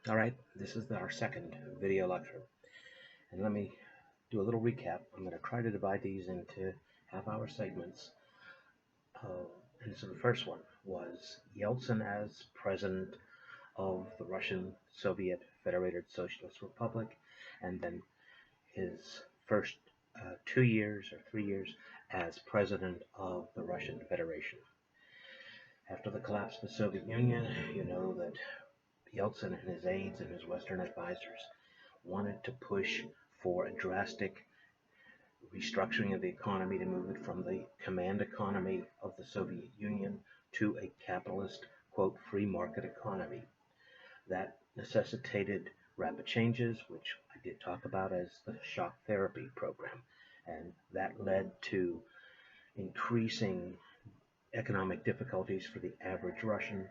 Alright, this is our second video lecture. And let me do a little recap. I'm going to try to divide these into half-hour segments. And so the first one was Yeltsin as president of the Russian Soviet Federated Socialist Republic, and then his first 2 years or 3 years as president of the Russian Federation. After the collapse of the Soviet Union, you know that Yeltsin and his aides and his Western advisors wanted to push for a drastic restructuring of the economy to move it from the command economy of the Soviet Union to a capitalist, quote, free market economy. That necessitated rapid changes, which I did talk about as the shock therapy program, and that led to increasing economic difficulties for the average Russian.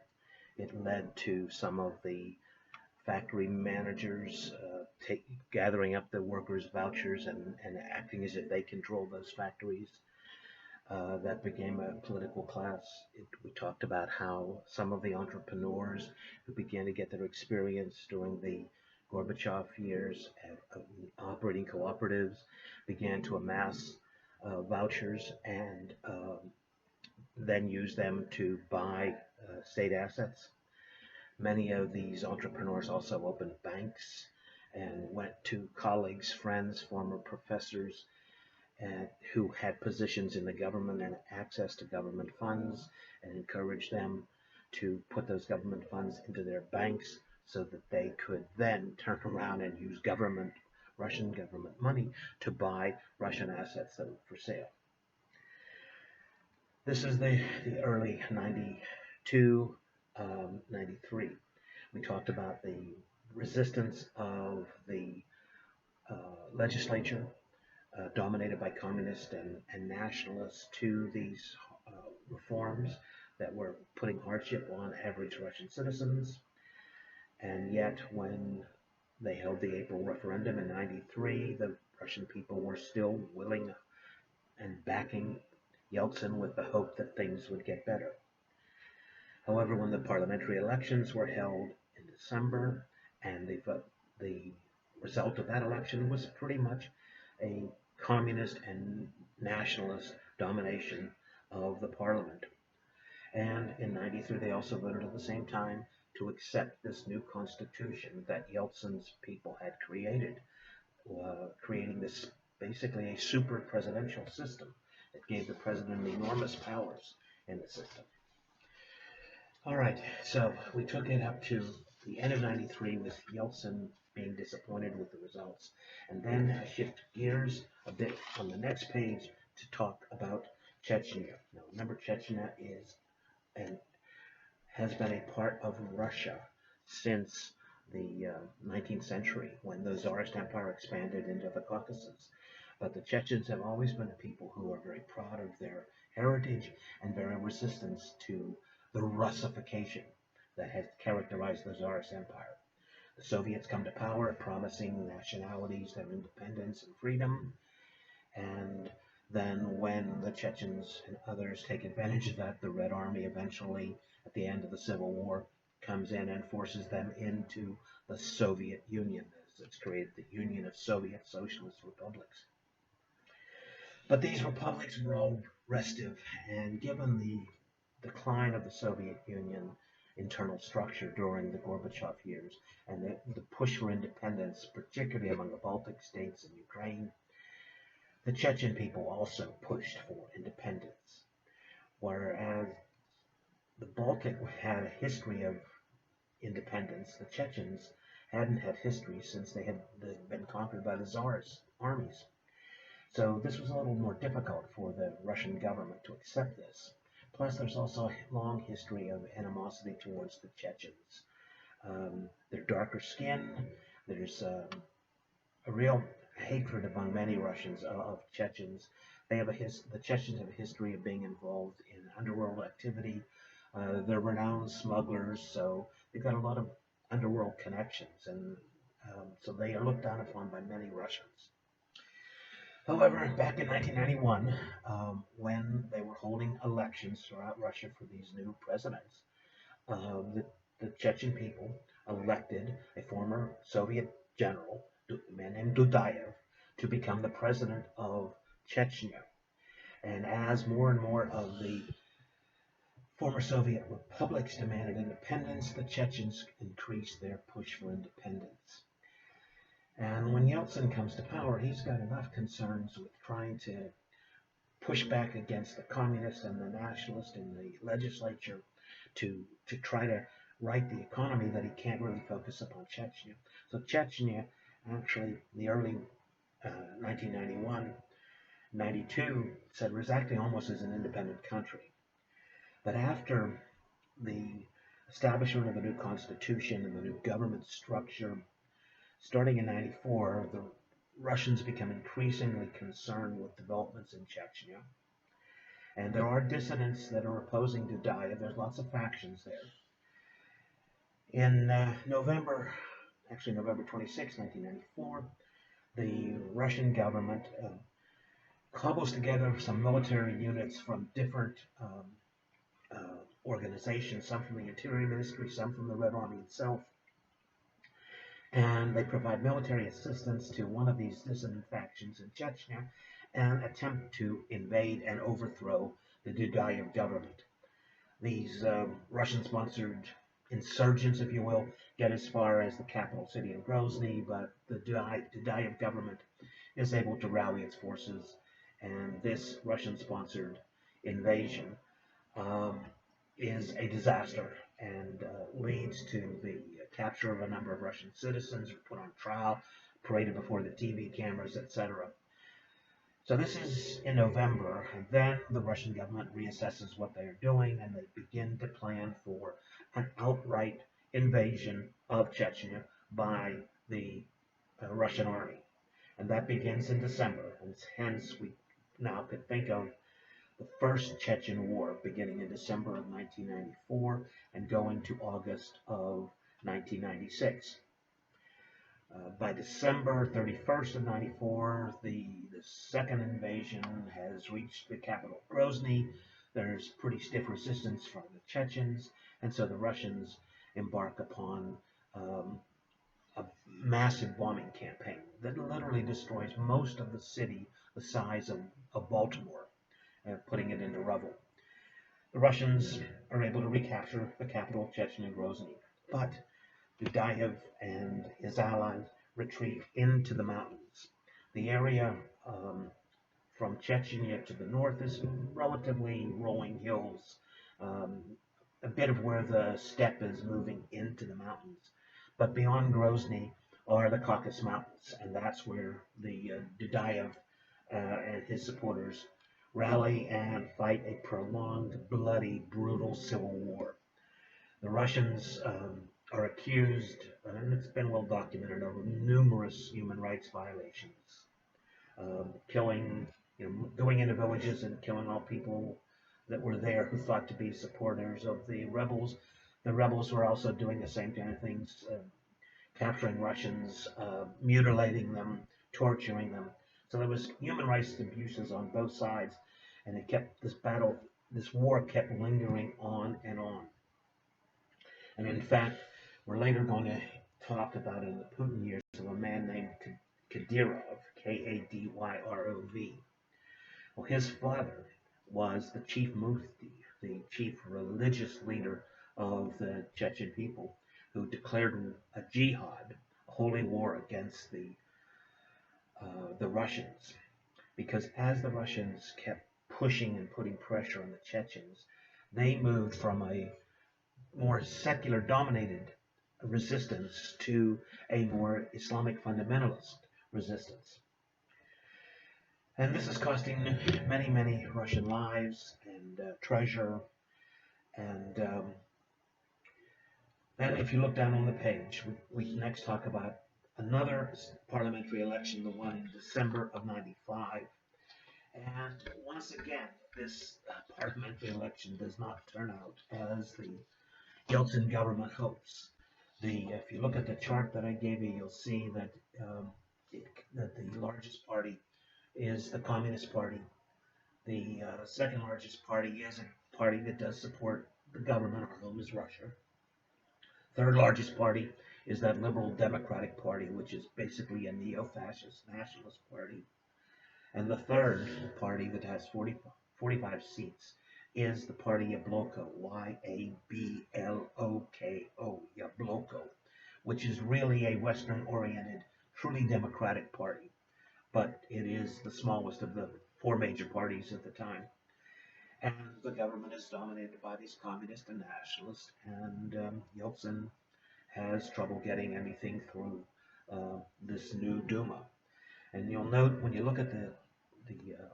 It led to some of the factory managers gathering up the workers' vouchers and acting as if they control those factories. That became a political class. We talked about how some of the entrepreneurs who began to get their experience during the Gorbachev years operating cooperatives began to amass vouchers and then use them to buy state assets. Many of these entrepreneurs also opened banks and went to colleagues, friends, former professors who had positions in the government and access to government funds, and encouraged them to put those government funds into their banks so that they could then turn around and use Russian government money to buy Russian assets that were for sale. This is the early 92, 93. We talked about the resistance of the legislature, dominated by communists and nationalists, to these reforms that were putting hardship on average Russian citizens. And yet, when they held the April referendum in 93, the Russian people were still willing and backing Yeltsin with the hope that things would get better. However, when the parliamentary elections were held in December, and the result of that election was pretty much a communist and nationalist domination of the parliament. And in 93, they also voted at the same time to accept this new constitution that Yeltsin's people had created, creating this basically a super presidential system that gave the president enormous powers in the system. All right, so we took it up to the end of 93 with Yeltsin being disappointed with the results. And then I shift gears a bit on the next page to talk about Chechnya. Now, remember, Chechnya is and has been a part of Russia since the 19th century, when the Tsarist Empire expanded into the Caucasus. But the Chechens have always been a people who are very proud of their heritage and very resistant to the Russification that has characterized the Tsarist Empire. The Soviets come to power promising nationalities their independence and freedom, and then when the Chechens and others take advantage of that, the Red Army eventually, at the end of the Civil War, comes in and forces them into the Soviet Union. It's created the Union of Soviet Socialist Republics. But these republics were all restive, and given the decline of the Soviet Union internal structure during the Gorbachev years and the push for independence, particularly among the Baltic states and Ukraine, the Chechen people also pushed for independence. Whereas the Baltic had a history of independence, the Chechens hadn't had history since they had been conquered by the Tsarist armies. So this was a little more difficult for the Russian government to accept this. Plus, there's also a long history of animosity towards the Chechens. Their darker skin, there's a real hatred among many Russians of Chechens. The Chechens have a history of being involved in underworld activity. They're renowned smugglers, so they've got a lot of underworld connections, and so they are looked down upon by many Russians. However, back in 1991, when they were holding elections throughout Russia for these new presidents, the the Chechen people elected a former Soviet general, a man named Dudayev, to become the president of Chechnya. And as more and more of the former Soviet republics demanded independence, the Chechens increased their push for independence. And when Yeltsin comes to power, he's got enough concerns with trying to push back against the communists and the nationalists in the legislature to try to right the economy that he can't really focus upon Chechnya. So Chechnya, actually, in the early 1991, 92, said was acting almost as an independent country. But after the establishment of the new constitution and the new government structure, starting in 94, the Russians become increasingly concerned with developments in Chechnya. And there are dissidents that are opposing Dudayev. There's lots of factions there. In November 26, 1994, the Russian government cobbles together some military units from different organizations, some from the Interior Ministry, some from the Red Army itself, and they provide military assistance to one of these dissident factions in Chechnya and attempt to invade and overthrow the Dudayev government. These Russian-sponsored insurgents, if you will, get as far as the capital city of Grozny, but the Dudayev government is able to rally its forces, and this Russian-sponsored invasion is a disaster and leads to the capture of a number of Russian citizens, put on trial, paraded before the TV cameras, etc. So this is in November, and then the Russian government reassesses what they are doing, and they begin to plan for an outright invasion of Chechnya by the Russian army. And that begins in December, and hence we now could think of the First Chechen War beginning in December of 1994 and going to August of 1996. By December 31st of 94, the second invasion has reached the capital, Grozny. There's pretty stiff resistance from the Chechens, and so the Russians embark upon a massive bombing campaign that literally destroys most of the city the size of Baltimore, putting it into rubble. The Russians are able to recapture the capital, Chechnya, Grozny, but Dudayev and his allies retreat into the mountains. The area from Chechnya to the north is relatively rolling hills, a bit of where the steppe is moving into the mountains. But beyond Grozny are the Caucasus Mountains, and that's where the Dudayev and his supporters rally and fight a prolonged, bloody, brutal civil war. The Russians are accused, and it's been well documented, of numerous human rights violations, killing, going into villages and killing all people that were there who thought to be supporters of the rebels. The rebels were also doing the same kind of things, capturing Russians, mutilating them, torturing them. So there was human rights abuses on both sides, and it kept this war kept lingering on and on. And in fact, we're later going to talk about in the Putin years of a man named Kadyrov, Kadyyrov. Well, his father was the chief mufti, the chief religious leader of the Chechen people, who declared a jihad, a holy war against the Russians. Because as the Russians kept pushing and putting pressure on the Chechens, they moved from a more secular dominated resistance to a more Islamic fundamentalist resistance. And this is costing many, many Russian lives and treasure. And then if you look down on the page, we next talk about another parliamentary election, the one in December of 95. And once again, this parliamentary election does not turn out as the Yeltsin government hopes. If you look at the chart that I gave you, you'll see that that the largest party is the Communist Party. The second largest party is a party that does support the government, our home is Russia. Third largest party is that Liberal Democratic Party, which is basically a neo-fascist nationalist party. And the third party that has 45 seats is the Party Yabloko, Yabloko, Yabloko, which is really a Western-oriented, truly democratic party. But it is the smallest of the four major parties at the time. And the government is dominated by these communists and nationalists, and Yeltsin has trouble getting anything through this new Duma. And you'll note when you look at the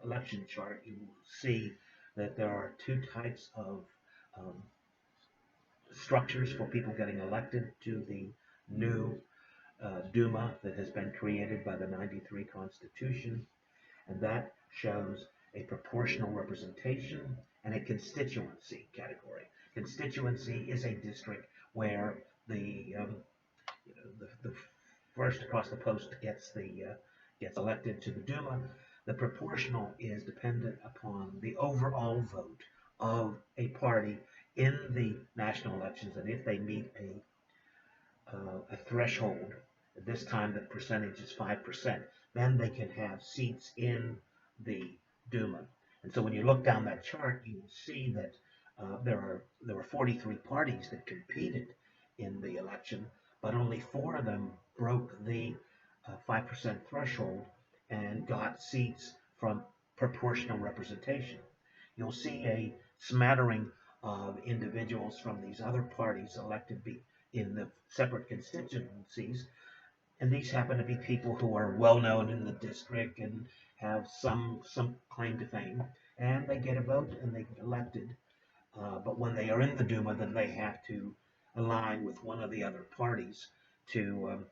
election chart, you will see that there are two types of um, structures for people getting elected to the new Duma that has been created by the '93 Constitution, and that shows a proportional representation and a constituency category. Constituency is a district where the first across the post gets elected to the Duma. The proportional is dependent upon the overall vote of a party in the national elections, and if they meet a threshold, at this time the percentage is 5%, then they can have seats in the Duma. And so when you look down that chart, you will see that there were 43 parties that competed in the election, but only four of them broke the 5% threshold and got seats from proportional representation. You'll see a smattering of individuals from these other parties elected in the separate constituencies, and these happen to be people who are well known in the district and have some claim to fame, and they get a vote and they get elected. But when they are in the Duma, then they have to align with one of the other parties to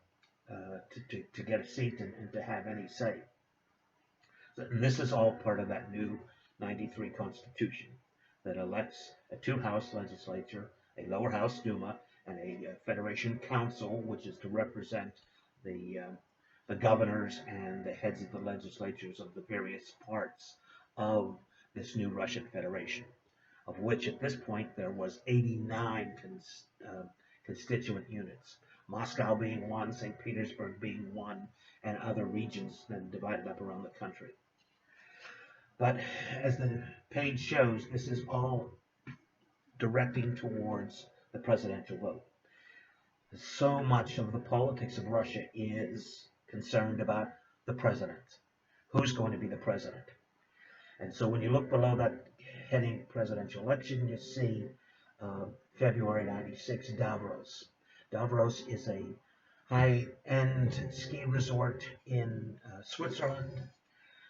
to get a seat and to have any say. And this is all part of that new '93 Constitution that elects a two-house legislature, a lower house Duma, and a Federation Council, which is to represent the the governors and the heads of the legislatures of the various parts of this new Russian Federation, of which at this point there was 89 constituent units, Moscow being one, St. Petersburg being one, and other regions then divided up around the country. But as the page shows, this is all directing towards the presidential vote. So much of the politics of Russia is concerned about the president. Who's going to be the president? And so when you look below that heading presidential election, you see February '96, Davros. Davros is a high-end ski resort in Switzerland.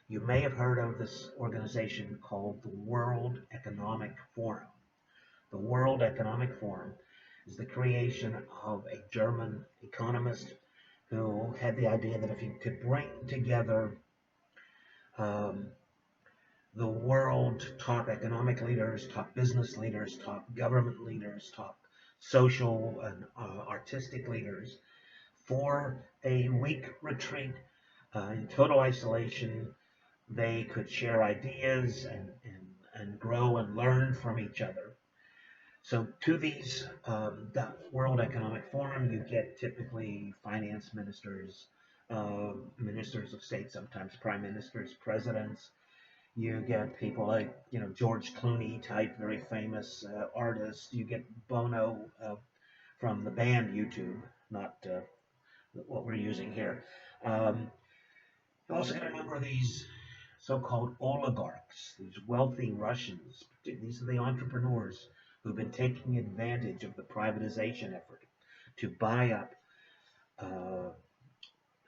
You may have heard of this organization called the World Economic Forum. The World Economic Forum is the creation of a German economist who had the idea that if you could bring together the world, top economic leaders, top business leaders, top government leaders, top social and artistic leaders, for a week retreat in total isolation, they could share ideas and grow and learn from each other. So to these the World Economic Forum, you get typically finance ministers, ministers of state, sometimes prime ministers, presidents. You get people like George Clooney type, very famous artists. You get Bono from the band YouTube, not what we're using here. You also get a number of these so-called oligarchs, these wealthy Russians. These are the entrepreneurs who've been taking advantage of the privatization effort to buy up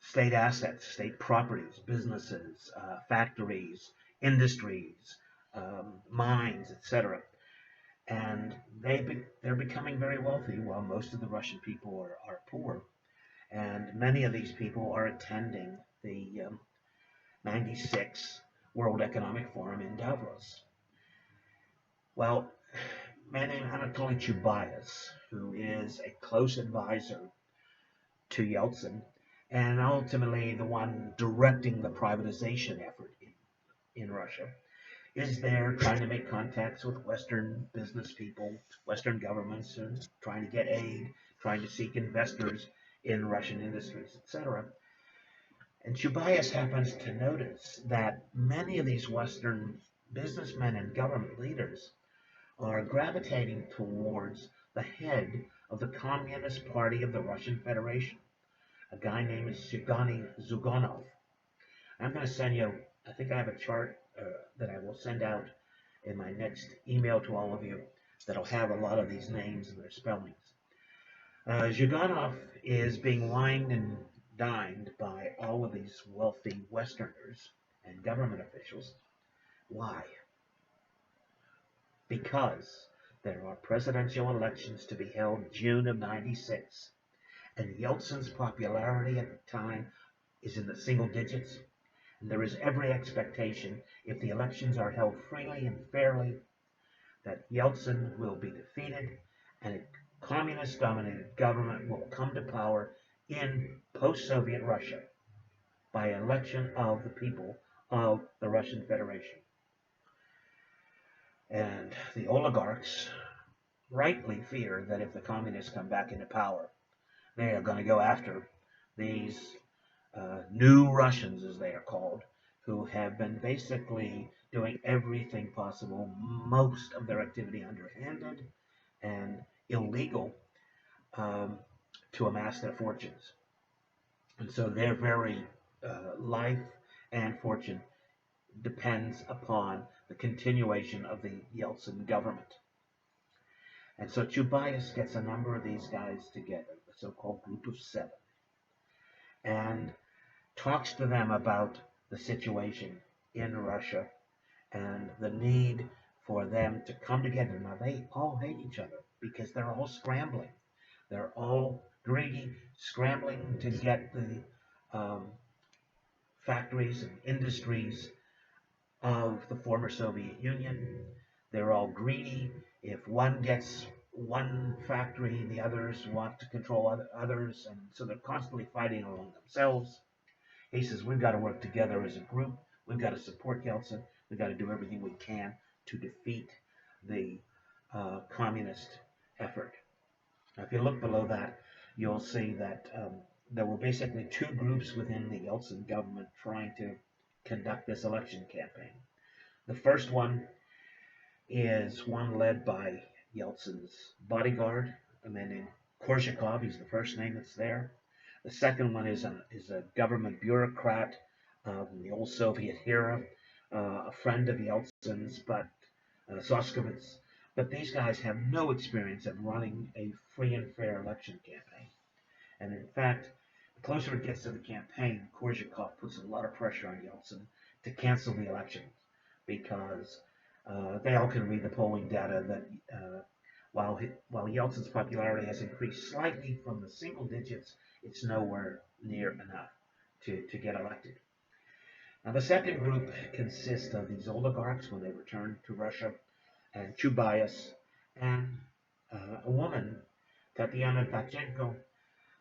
state assets, state properties, businesses, factories, industries, mines, etc. And they're becoming very wealthy while most of the Russian people are poor. And many of these people are attending the '96 World Economic Forum in Davos. Well, a man named Anatoly Chubais, who is a close advisor to Yeltsin, and ultimately the one directing the privatization effort in Russia, is there trying to make contacts with Western business people, Western governments, and trying to get aid, trying to seek investors in Russian industries, etc. And Chubaias happens to notice that many of these Western businessmen and government leaders are gravitating towards the head of the Communist Party of the Russian Federation, a guy named Shigani Zuganov. I'm going to send you, I think I have a chart that I will send out in my next email to all of you that'll have a lot of these names and their spellings. Zhuganov is being wined and dined by all of these wealthy Westerners and government officials. Why? Because there are presidential elections to be held June of '96, and Yeltsin's popularity at the time is in the single digits, and there is every expectation, if the elections are held freely and fairly, that Yeltsin will be defeated and a communist-dominated government will come to power in post-Soviet Russia by election of the people of the Russian Federation. And the oligarchs rightly fear that if the communists come back into power, they are going to go after these new Russians, as they are called, who have been basically doing everything possible, most of their activity underhanded and illegal, to amass their fortunes. And so their very life and fortune depends upon the continuation of the Yeltsin government. And so Chubaias gets a number of these guys together, the so-called Group of Seven, and talks to them about the situation in Russia and the need for them to come together. Now, they all hate each other because they're all scrambling. They're all greedy, scrambling to get the factories and industries of the former Soviet Union. They're all greedy. If one gets one factory, the others want to control others, and so they're constantly fighting among themselves. He says, we've got to work together as a group. We've got to support Yeltsin. We've got to do everything we can to defeat the communist effort. Now, if you look below that, you'll see that there were basically two groups within the Yeltsin government trying to conduct this election campaign. The first one is one led by Yeltsin's bodyguard, a man named Korzhakov. He's the first name that's there. The second one is a government bureaucrat from the old Soviet era, a friend of Yeltsin's, but Soskovitz. But these guys have no experience of running a free and fair election campaign. And in fact, the closer it gets to the campaign, Korzhakov puts a lot of pressure on Yeltsin to cancel the elections because they all can read the polling data that while Yeltsin's popularity has increased slightly from the single digits, it's nowhere near enough to get elected. Now, the second group consists of these oligarchs when they return to Russia, and Chubaias, and a woman, Tatiana Tachenko.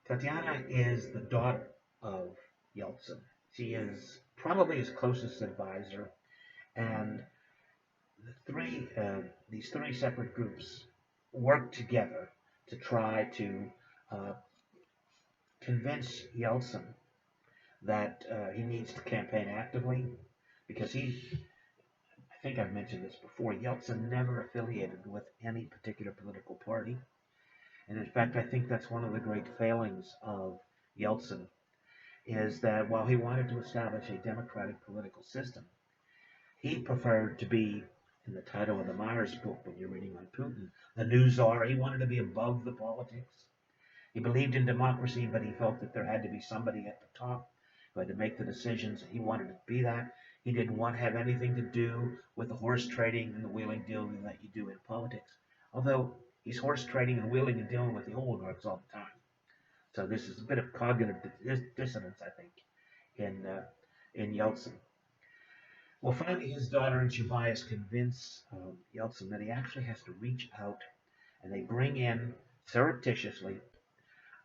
Tatiana is the daughter of Yeltsin. She is probably his closest advisor, and these three separate groups work together to try to convince Yeltsin that he needs to campaign actively, because I think I've mentioned this before, Yeltsin never affiliated with any particular political party. And in fact, I think that's one of the great failings of Yeltsin, is that while he wanted to establish a democratic political system, he preferred to be, in the title of the Myers book, when you're reading on Putin, the new czar. He wanted to be above the politics. He believed in democracy, but he felt that there had to be somebody at the top who had to make the decisions. He wanted to be that. He didn't want to have anything to do with the horse trading and the wheeling dealing that you do in politics. Although he's horse trading and wheeling and dealing with the oligarchs all the time. So this is a bit of cognitive dissonance, I think, in Yeltsin. Well, finally, his daughter and Chubaias convince Yeltsin that he actually has to reach out, and they bring in surreptitiously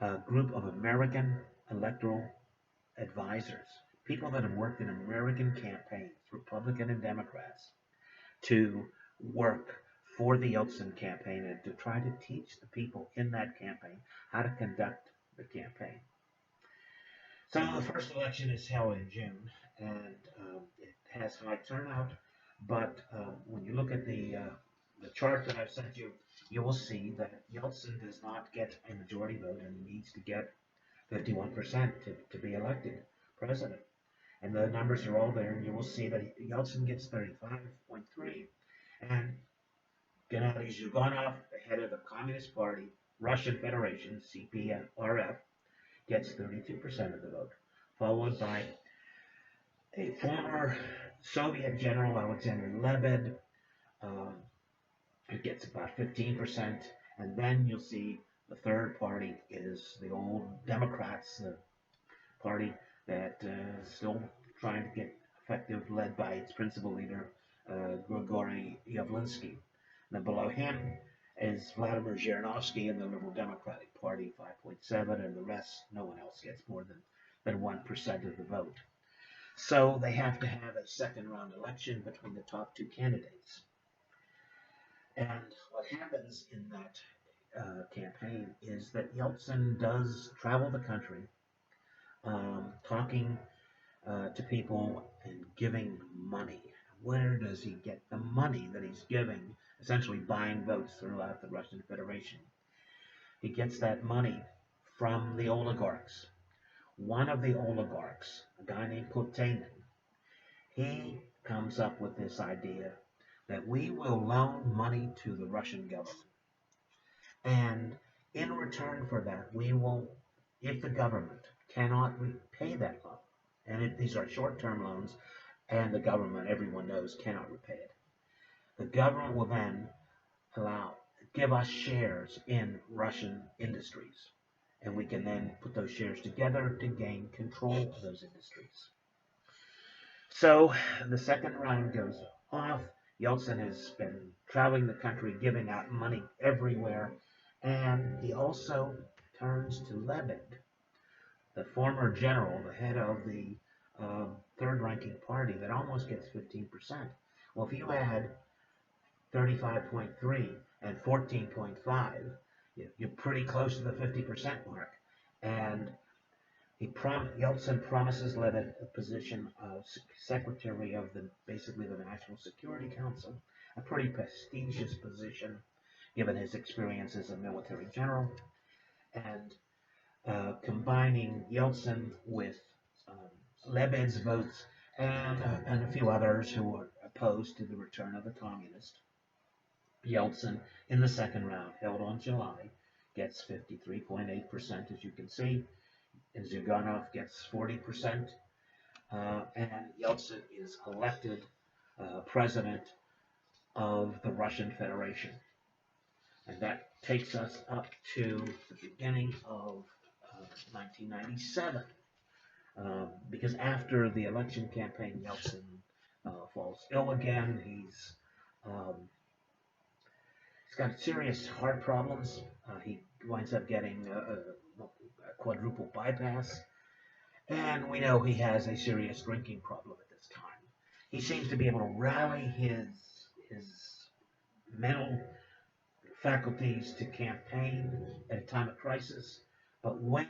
a group of American electoral advisors, people that have worked in American campaigns, Republican and Democrats, to work for the Yeltsin campaign and to try to teach the people in that campaign how to conduct the campaign. So the first election is held in June, and it has high turnout. But when you look at the chart that I've sent you, you will see that Yeltsin does not get a majority vote, and he needs to get 51% to be elected president. And the numbers are all there, and you will see that Yeltsin gets 35.3, and Gennady Zyuganov, the head of the Communist Party, Russian Federation, CPRF, gets 32% of the vote, followed by a former Soviet general, Alexander Lebed, um, who gets about 15%, and then you'll see the third party is the old Democrats, the party that is still trying to get effective, led by its principal leader, Grigory Yavlinsky. Then below him is Vladimir Zhirinovsky in the Liberal Democratic Party, 5.7, and the rest, no one else gets more than 1% of the vote. So they have to have a second round election between the top two candidates. And what happens in that campaign is that Yeltsin does travel the country, talking to people and giving money. Where does he get the money that he's giving, essentially buying votes throughout the Russian Federation? He gets that money from the oligarchs. One of the oligarchs, a guy named Putin, he comes up with this idea that we will loan money to the Russian government. And in return for that, we will, if the government cannot repay that loan, and these are short-term loans, and the government, everyone knows, cannot repay it, the government will then give us shares in Russian industries, and we can then put those shares together to gain control of those industries. So the second round goes off. Yeltsin has been traveling the country, giving out money everywhere, and he also turns to Lebed, the former general, the head of the third-ranking party that almost gets 15%. Well, if you add 35.3 and 14.5, you're pretty close to the 50% mark. And Yeltsin promises Lebed a position of secretary of basically the National Security Council, a pretty prestigious position given his experience as a military general. And combining Yeltsin with Lebed's votes and a few others who were opposed to the return of the communists, Yeltsin in the second round, held on July, gets 53.8%, as you can see, and Zyuganov gets 40%, and Yeltsin is elected president of the Russian Federation. And that takes us up to the beginning of 1997. Because after the election campaign, Yeltsin falls ill again. He's got serious heart problems. He winds up getting a quadruple bypass. And we know he has a serious drinking problem at this time. He seems to be able to rally his mental faculties to campaign at a time of crisis. But when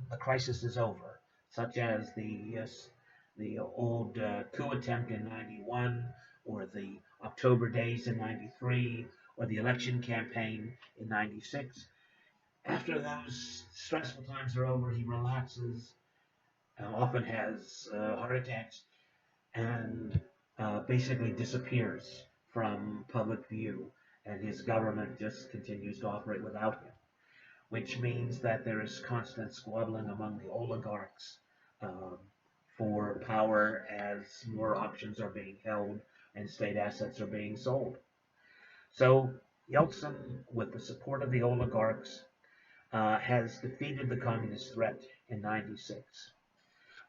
the crisis is over, such as the old coup attempt in 91, or the October days in 93, or the election campaign in 96, after those stressful times are over, he relaxes, often has heart attacks, and basically disappears from public view, and his government just continues to operate without him, which means that there is constant squabbling among the oligarchs for power as more auctions are being held and state assets are being sold. So Yeltsin, with the support of the oligarchs, has defeated the communist threat in 96.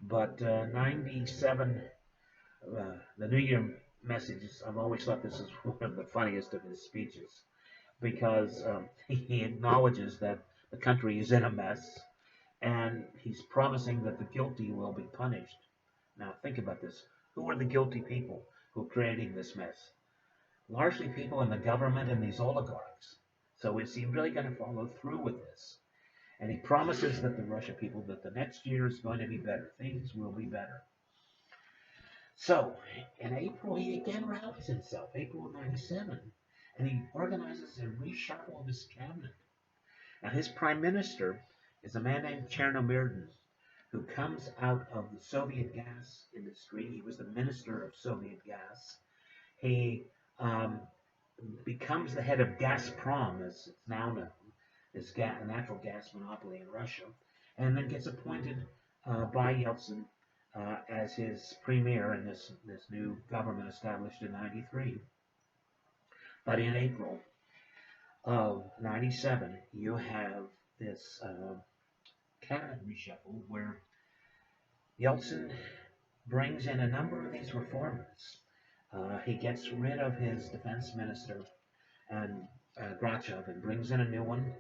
But 97, the New Year messages, I've always thought this is one of the funniest of his speeches, because he acknowledges that the country is in a mess, and he's promising that the guilty will be punished. Now think about this. Who are the guilty people who are creating this mess? largely people in the government and these oligarchs. So is he really going to follow through with this? And he promises that the Russian people that the next year is going to be better. Things will be better. So in April, he again rallies himself, April of 97, and he organizes a reshuffle of his cabinet. Now his prime minister is a man named Chernomyrdin, who comes out of the Soviet gas industry. He was the minister of Soviet gas. He um, becomes the head of Gazprom, as it's now known, this natural gas monopoly in Russia, and then gets appointed by Yeltsin as his premier in this new government established in 93. But in April of 97, you have this cabinet reshuffle where Yeltsin brings in a number of these reformers. He gets rid of his defense minister and Grachev and brings in a new one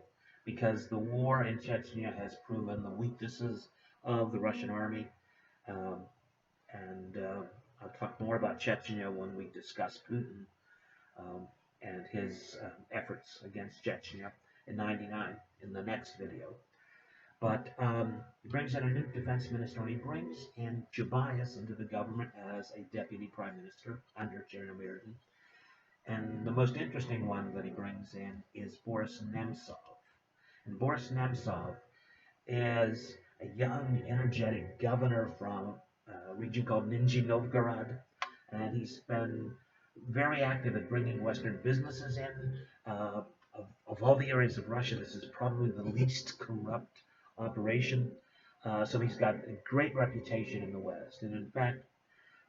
because the war in Chechnya has proven the weaknesses of the Russian army. Um, and I'll talk more about Chechnya when we discuss Putin um, and his efforts against Chechnya in '99 in the next video. But he brings in a new defense minister, and he brings in Chubais into the government as a deputy prime minister under Chernomyrdin. And the most interesting one that he brings in is Boris Nemtsov. And Boris Nemtsov is a young, energetic governor from a region called Nizhny Novgorod, and he's been very active at bringing Western businesses in. Of all the areas of Russia, this is probably the least corrupt operation. So he's got a great reputation in the West. And in fact,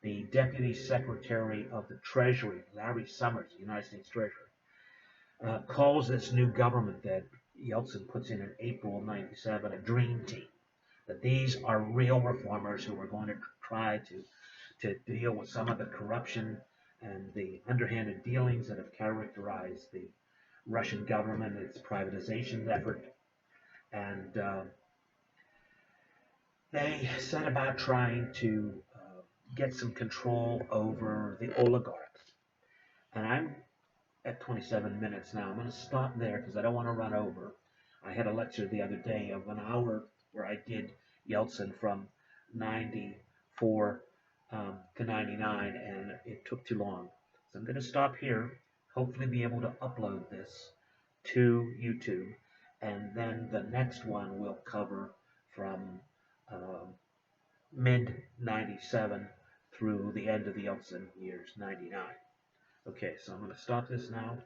the Deputy Secretary of the Treasury, Larry Summers, the United States Treasury, calls this new government that Yeltsin puts in April of '97 a dream team. That these are real reformers who are going to try to deal with some of the corruption and the underhanded dealings that have characterized the Russian government, its privatization effort. And they set about trying to get some control over the oligarchs. And I'm at 27 minutes now. I'm going to stop there because I don't want to run over. I had a lecture the other day of an hour where I did Yeltsin from 94 to 99, and it took too long. So I'm going to stop here, hopefully be able to upload this to YouTube, and then the next one will cover from um, mid 97 through the end of the Yeltsin years, 99. Okay, so I'm going to stop this now,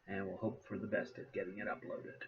and we'll hope for the best at getting it uploaded.